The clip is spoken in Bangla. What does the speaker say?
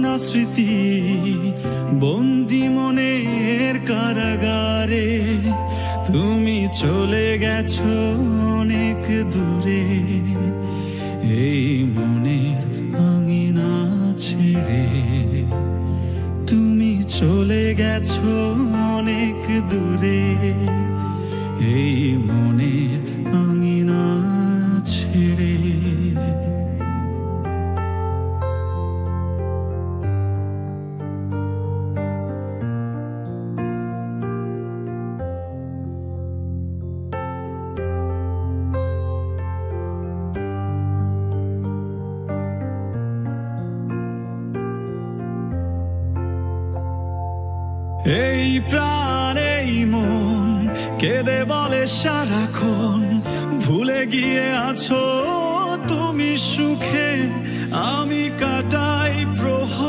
না স্মৃতি বন্দি মনের কারাগারে, তুমি চলে গেছো অনেক দূরে এই মনের আঙিনা ছেড়ে। তুমি চলে গেছো অনেক দূরে এই মনের আঙিনা ছেড়ে। এই প্রাণ এই মন কেঁদে বলে সারাক্ষণ, ভুলে গিয়ে আছো তুমি সুখে, আমি কাটাই